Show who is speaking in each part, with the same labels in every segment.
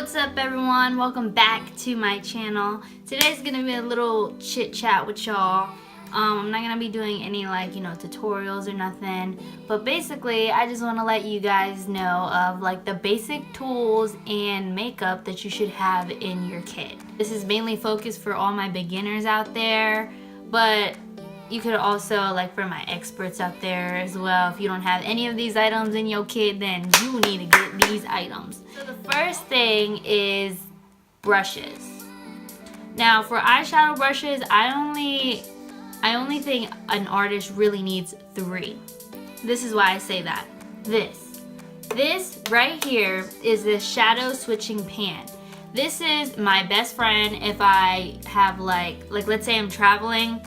Speaker 1: What's up everyone? Welcome back to my channel. Today's gonna be a little chit chat with y'all. I'm not gonna be doing any tutorials or nothing, but basically I just want to let you guys know of the basic tools and makeup that you should have in your kit. This is mainly focused for all my beginners out there, but you could also, for my experts out there as well, if you don't have any of these items in your kit, then you need to get these items. So the first thing is brushes. Now for eyeshadow brushes, I only think an artist really needs 3. This is why I say that. This right here is the shadow switching pan. This is my best friend if I have let's say I'm traveling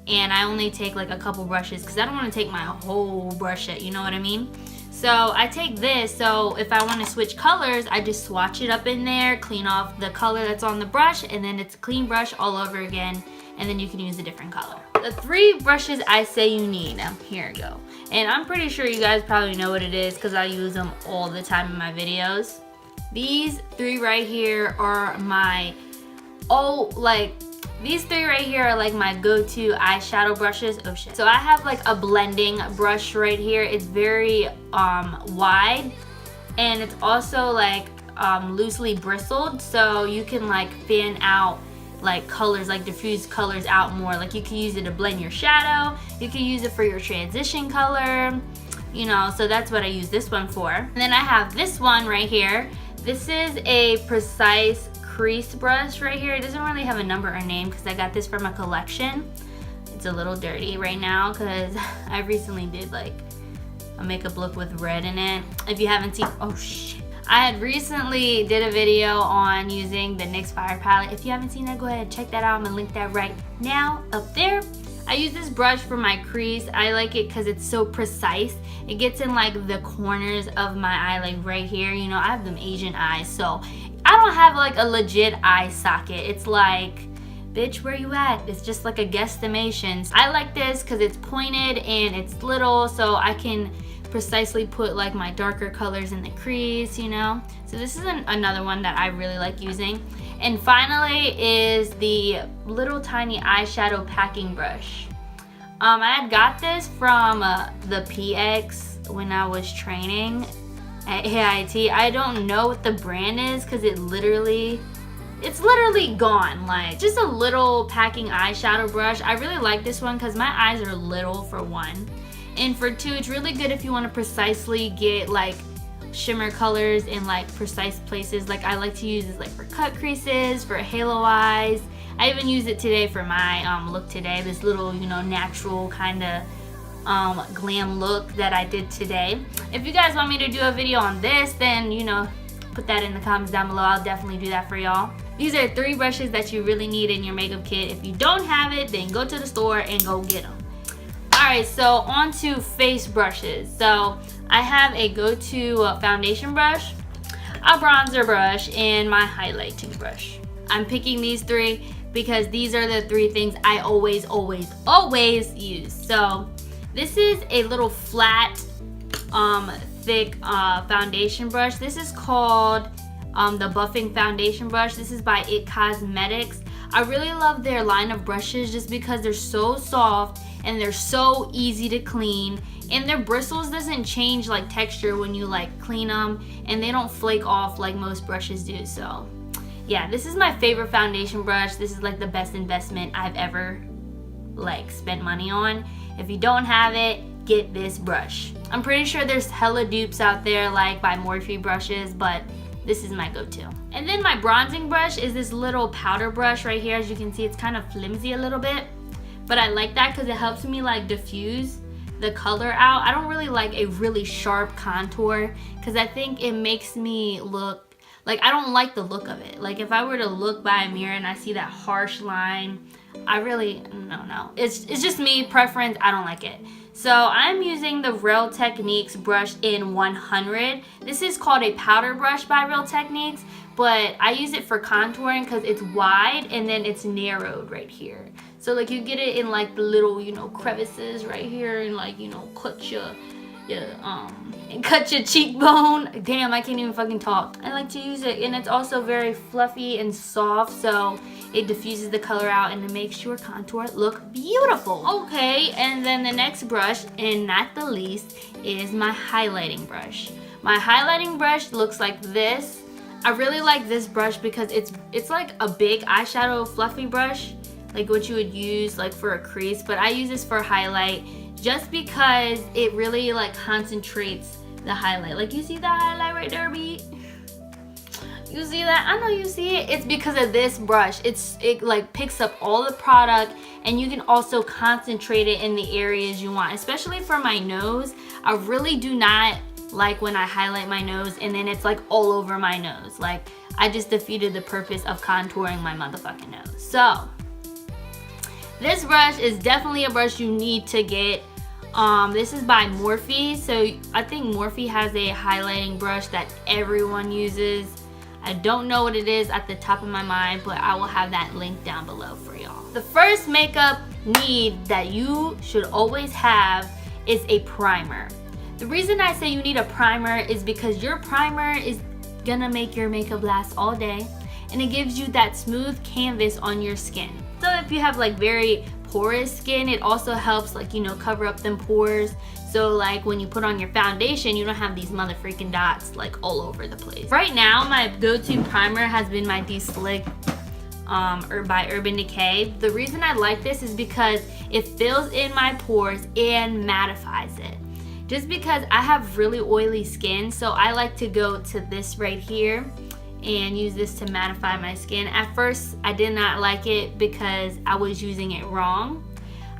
Speaker 1: and I only take a couple brushes because I don't want to take my whole brush set, you know what I mean? So I take this, so if I want to switch colors, I just swatch it up in there, clean off the color that's on the brush, and then it's a clean brush all over again, and then you can use a different color. The 3 brushes I say you need, here we go. And I'm pretty sure you guys probably know what it is because I use them all the time in my videos. These 3 right here are my, these 3 right here are my go-to eyeshadow brushes. Oh shit. So I have a blending brush right here. It's very wide, and it's also loosely bristled, so you can fan out colors, diffuse colors out more. You can use it to blend your shadow, you can use it for your transition color, so that's what I use this one for. And then I have this one right here. This is a precise crease brush right here. It doesn't really have a number or name because I got this from a collection. It's a little dirty right now because I recently did a makeup look with red in it. If you haven't seen, oh shit. I had recently did a video on using the NYX Fire palette. If you haven't seen that, go ahead and check that out. I'm gonna link that right now up there. I use this brush for my crease. I like it because it's so precise. It gets in the corners of my eye, right here. I have them Asian eyes, so I don't have a legit eye socket. It's bitch, where you at? It's just a guesstimation. I like this because it's pointed and it's little, so I can precisely put my darker colors in the crease, So this is another one that I really like using. And finally is the little tiny eyeshadow packing brush. I had got this from the PX when I was training at AIT. I don't know what the brand is because it's literally gone. Just a little packing eyeshadow brush. I really like this one because my eyes are little, for 1. And for 2, it's really good if you want to precisely get shimmer colors in precise places. I like to use this for cut creases, for halo eyes. I even used it today for my look today. This little, natural kind of glam look that I did today. If you guys want me to do a video on this, then put that in the comments down below. I'll definitely do that for y'all. These are 3 brushes that you really need in your makeup kit. If you don't have it, then go to the store and go get them. Alright, so on to face brushes. So I have a go-to foundation brush, a bronzer brush, and my highlighting brush. I'm picking these 3 because these are the 3 things I always use. So this is a little flat, thick foundation brush. This is called the Buffing Foundation Brush. This is by It Cosmetics. I really love their line of brushes just because they're so soft and they're so easy to clean, and their bristles doesn't change texture when you clean them, and they don't flake off like most brushes do. So yeah, this is my favorite foundation brush. This is the best investment I've ever spent money on. If you don't have it, get this brush. I'm pretty sure there's hella dupes out there by Morphe brushes, but this is my go-to. And then my bronzing brush is this little powder brush right here. As you can see, it's kind of flimsy a little bit, but I like that because it helps me diffuse the color out. I don't really like a really sharp contour because I think it makes me look I don't like the look of it. If I were to look by a mirror and I see that harsh line, I really, no. It's just me, preference, I don't like it. So I'm using the Real Techniques brush in 100. This is called a powder brush by Real Techniques, but I use it for contouring because it's wide and then it's narrowed right here. So you get it in the little, crevices right here, and cuts and cut your cheekbone. Damn, I can't even fucking talk. I like to use it, and it's also very fluffy and soft, so it diffuses the color out and it makes your contour look beautiful. Okay, and then the next brush, and not the least, is my highlighting brush. My highlighting brush looks like this. I really like this brush because it's like a big eyeshadow fluffy brush, like what you would use like for a crease, but I use this for highlight just because it really like concentrates the highlight. Like, you see the highlight right there, B? You see that? I know you see it. It's because of this brush. It like picks up all the product, and you can also concentrate it in the areas you want, especially for my nose. I really do not like when I highlight my nose and then it's like all over my nose. Like, I just defeated the purpose of contouring my motherfucking nose. So this brush is definitely a brush you need to get. This is by Morphe. So I think Morphe has a highlighting brush that everyone uses. I don't know what it is at the top of my mind, but I will have that link down below for y'all. The first makeup need that you should always have is a primer. The reason I say you need a primer is because your primer is gonna make your makeup last all day, and it gives you that smooth canvas on your skin. So if you have like very porous skin, it also helps, like, you know, cover up them pores. So like when you put on your foundation, you don't have these motherfreaking dots like all over the place. Right now, my go-to primer has been my De-Slick by Urban Decay. The reason I like this is because it fills in my pores and mattifies it. Just because I have really oily skin, so I like to go to this right here and use this to mattify my skin. At first, I did not like it because I was using it wrong.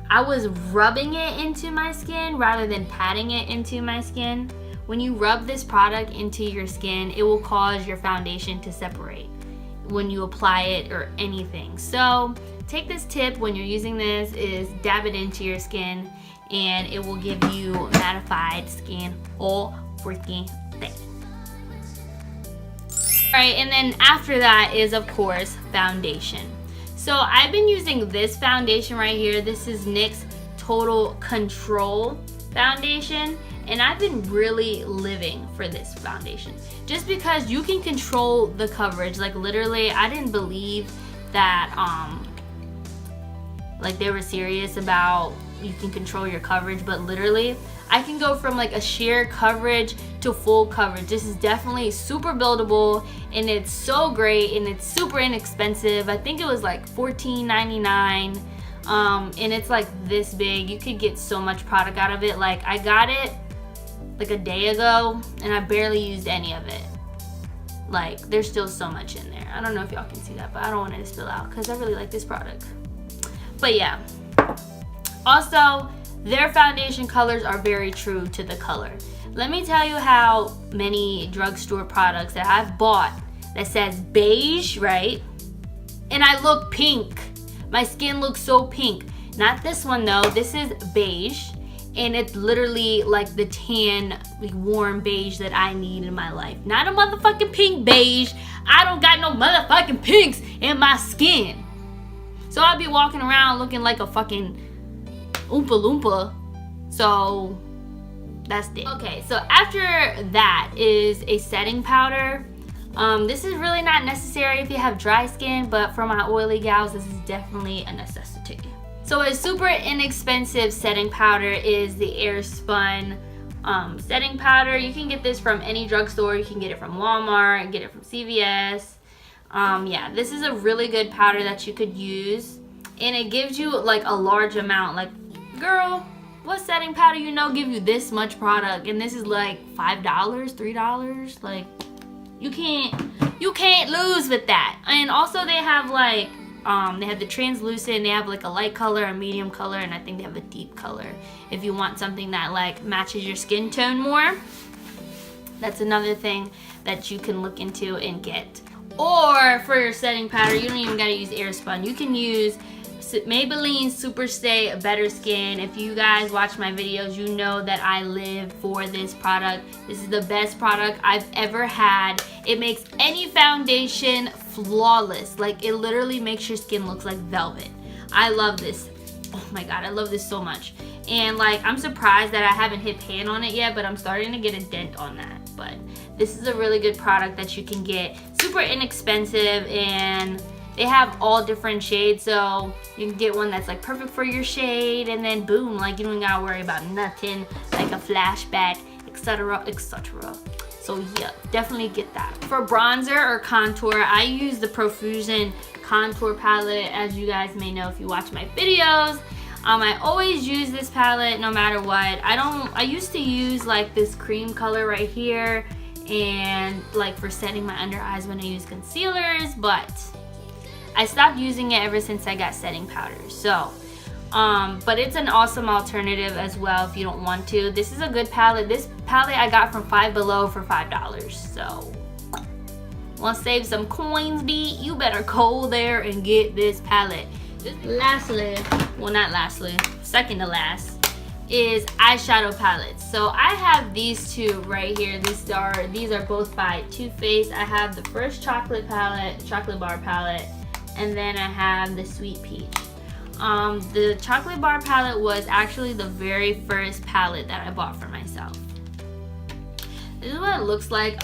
Speaker 1: I was rubbing it into my skin rather than patting it into my skin. When you rub this product into your skin, it will cause your foundation to separate when you apply it or anything. So take this tip when you're using this, is dab it into your skin, and it will give you mattified skin all freaking day. Alright, and then after that is, of course, foundation. So I've been using this foundation right here. This is NYX Total Control foundation, and I've been really living for this foundation just because you can control the coverage. Like, literally, I didn't believe that like they were serious about you can control your coverage, but literally I can go from like a sheer coverage to full coverage. This is definitely super buildable, and it's so great, and it's super inexpensive. I think it was like $14.99, and it's like this big. You could get so much product out of it. Like, I got it like a day ago and I barely used any of it. Like, there's still so much in there. I don't know if y'all can see that, but I don't want it to spill out because I really like this product. But yeah, also their foundation colors are very true to the color. Let me tell you how many drugstore products that I've bought that says beige, right? And I look pink. My skin looks so pink. Not this one though. This is beige, and it's literally like the tan, like warm beige that I need in my life. Not a motherfucking pink beige. I don't got no motherfucking pinks in my skin. So I'll be walking around looking like a fucking Oompa Loompa. So that's it. Okay, so after that is a setting powder. This is really not necessary if you have dry skin, but for my oily gals, this is definitely a necessity. So a super inexpensive setting powder is the Airspun setting powder. You can get this from any drugstore. You can get it from Walmart, get it from CVS. Yeah, this is a really good powder that you could use, and it gives you like a large amount. Like, girl, what setting powder you know give you this much product, and this is like $5, $3? Like, you can't lose with that. And also they have like they have the translucent, they have like a light color, a medium color, and I think they have a deep color if you want something that like matches your skin tone more. That's another thing that you can look into and get. Or for your setting powder, you don't even gotta use Airspun. You can use Maybelline Superstay Better Skin. If you guys watch my videos, you know that I live for this product. This is the best product I've ever had. It makes any foundation flawless. Like, it literally makes your skin look like velvet. I love this. Oh my god, I love this so much. And like, I'm surprised that I haven't hit pan on it yet, but I'm starting to get a dent on that. But this is a really good product that you can get. Super inexpensive, and they have all different shades, so you can get one that's like perfect for your shade, and then boom, like you don't gotta worry about nothing like a flashback, etc, etc. So yeah, definitely get that. For bronzer or contour, I use the Profusion contour palette, as you guys may know if you watch my videos. I always use this palette no matter what. I used to use like this cream color right here, and like for setting my under eyes when I use concealers, but I stopped using it ever since I got setting powders. So but it's an awesome alternative as well if you don't want to. This is a good palette. This palette I got from Five Below for $5. So want to save some coins, B? You better go there and get this palette. Lastly, well not lastly, second to last, is eyeshadow palettes. So I have these two right here. These are both by Too Faced. I have the first chocolate bar palette, and then I have the Sweet Peach. The chocolate bar palette was actually the very first palette that I bought for myself. This is what it looks like.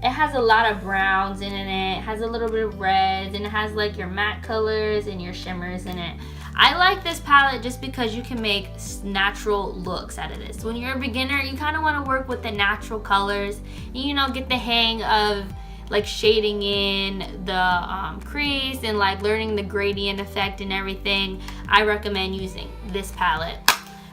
Speaker 1: It has a lot of browns in it. It has a little bit of reds, and it has like your matte colors and your shimmers in it. I like this palette just because you can make natural looks out of this. When you're a beginner, you kind of want to work with the natural colors, and, you know, get the hang of like shading in the crease and like learning the gradient effect and everything. I recommend using this palette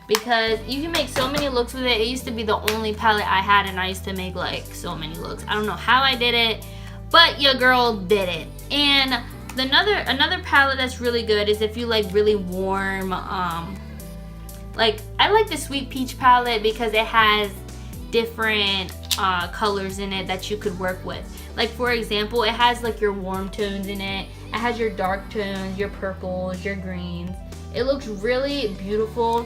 Speaker 1: because you can make so many looks with it. It used to be the only palette I had, and I used to make like so many looks. I don't know how I did it, but your girl did it. And another palette that's really good is if you like really warm, like I like the Sweet Peach palette because it has different colors in it that you could work with. Like for example, it has like your warm tones in it. It has your dark tones, your purples, your greens. It looks really beautiful,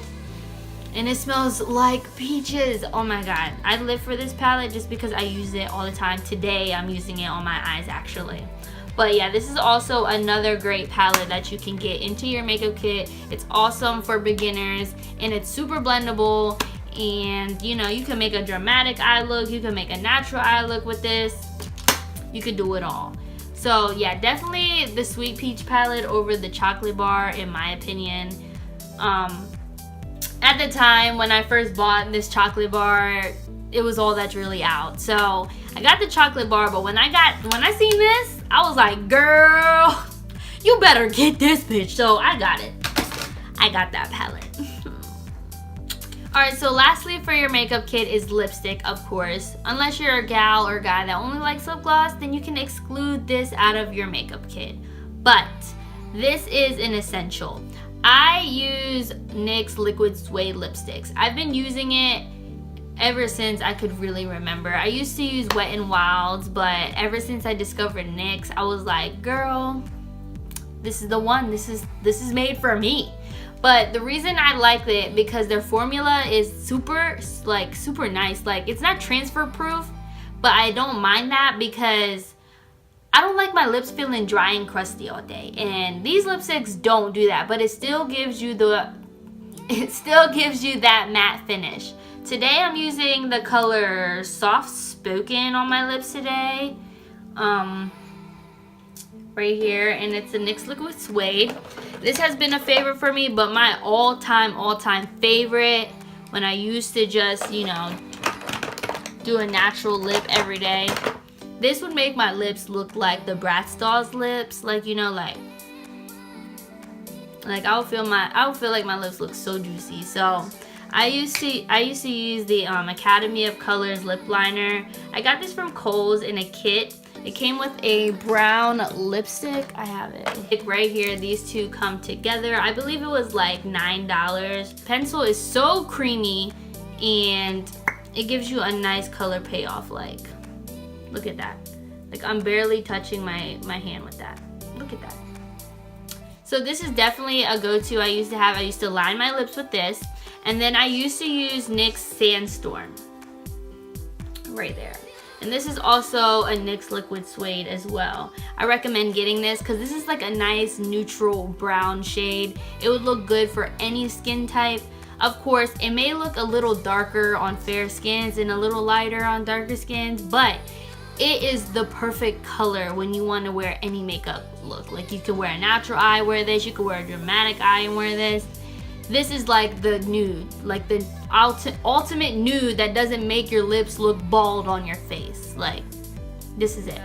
Speaker 1: and it smells like peaches. Oh my god, I live for this palette just because I use it all the time. Today I'm using it on my eyes actually. But yeah, this is also another great palette that you can get into your makeup kit. It's awesome for beginners, and it's super blendable, and you know, you can make a dramatic eye look, you can make a natural eye look with this. You could do it all. So yeah, definitely the Sweet Peach palette over the chocolate bar in my opinion. At the time when I first bought this chocolate bar, it was all that's really out. So I got the chocolate bar, but when I seen this, I was like, girl, you better get this bitch. So I got it. I got that palette. Alright, so lastly for your makeup kit is lipstick, of course. Unless you're a gal or guy that only likes lip gloss, then you can exclude this out of your makeup kit. But this is an essential. I use NYX Liquid Suede lipsticks. I've been using it ever since I could really remember. I used to use Wet n Wild's, but ever since I discovered NYX, I was like, girl, this is the one. This is made for me. But the reason I like it because their formula is super nice. Like, it's not transfer proof, but I don't mind that because I don't like my lips feeling dry and crusty all day. And these lipsticks don't do that, but it still gives you that matte finish. Today I'm using the color Soft Spoken on my lips today. Right here, and it's a NYX Liquid Suede. This has been a favorite for me, but my all-time favorite when I used to just, you know, do a natural lip every day. This would make my lips look like the Bratz doll's lips, like, you know, like I would feel like my lips look so juicy. So I used to use the Academy of Colors lip liner. I got this from Kohl's in a kit. It came with a brown lipstick. I have it right here. These two come together. I believe it was like $9. Pencil is so creamy, and it gives you a nice color payoff. Like, look at that. Like, I'm barely touching my hand with that. Look at that. So this is definitely a go-to I used to line my lips with this. And then I used to use NYX Sandstorm. Right there. And this is also a NYX Liquid Suede as well. I recommend getting this because this is like a nice neutral brown shade. It would look good for any skin type. Of course, it may look a little darker on fair skins and a little lighter on darker skins, but it is the perfect color when you want to wear any makeup look. Like, you can wear a natural eye, wear this. You can wear a dramatic eye and wear this. This is like the nude, like the ultimate nude that doesn't make your lips look bald on your face. Like, this is it.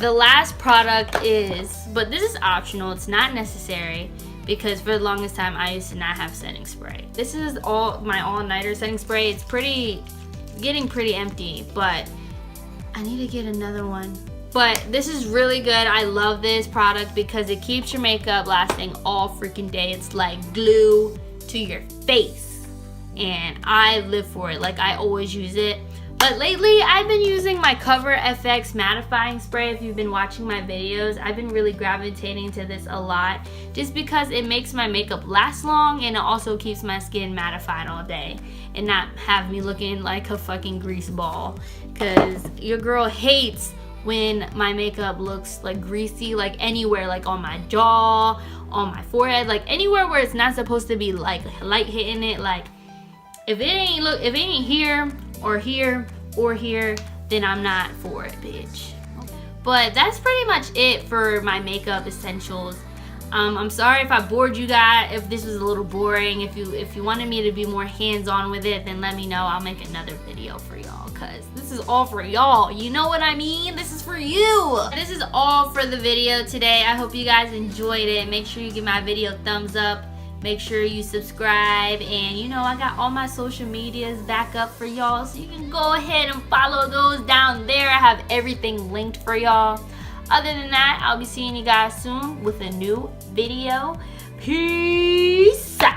Speaker 1: The last product is, but this is optional, it's not necessary, because for the longest time I used to not have setting spray. This is my all-nighter setting spray. It's getting pretty empty, but I need to get another one. But this is really good. I love this product because it keeps your makeup lasting all freaking day. It's like glue to your face, and I live for it. Like, I always use it. But lately, I've been using my Cover FX mattifying spray. If you've been watching my videos, I've been really gravitating to this a lot just because it makes my makeup last long, and it also keeps my skin mattified all day and not have me looking like a fucking grease ball, because your girl hates when my makeup looks like greasy, like anywhere, like on my jaw, on my forehead, like anywhere where it's not supposed to be like light hitting it. Like, if it ain't here or here or here, then I'm not for it, bitch. But that's pretty much it for my makeup essentials. I'm sorry if I bored you guys, if this was a little boring. If you wanted me to be more hands-on with it, then let me know. I'll make another video for y'all, because this is all for y'all. You know what I mean? This is for you. This is all for the video today. I hope you guys enjoyed it. Make sure you give my video a thumbs up. Make sure you subscribe, and you know, I got all my social medias back up for y'all, so you can go ahead and follow those down there. I have everything linked for y'all. Other than that, I'll be seeing you guys soon with a new video. Peace out.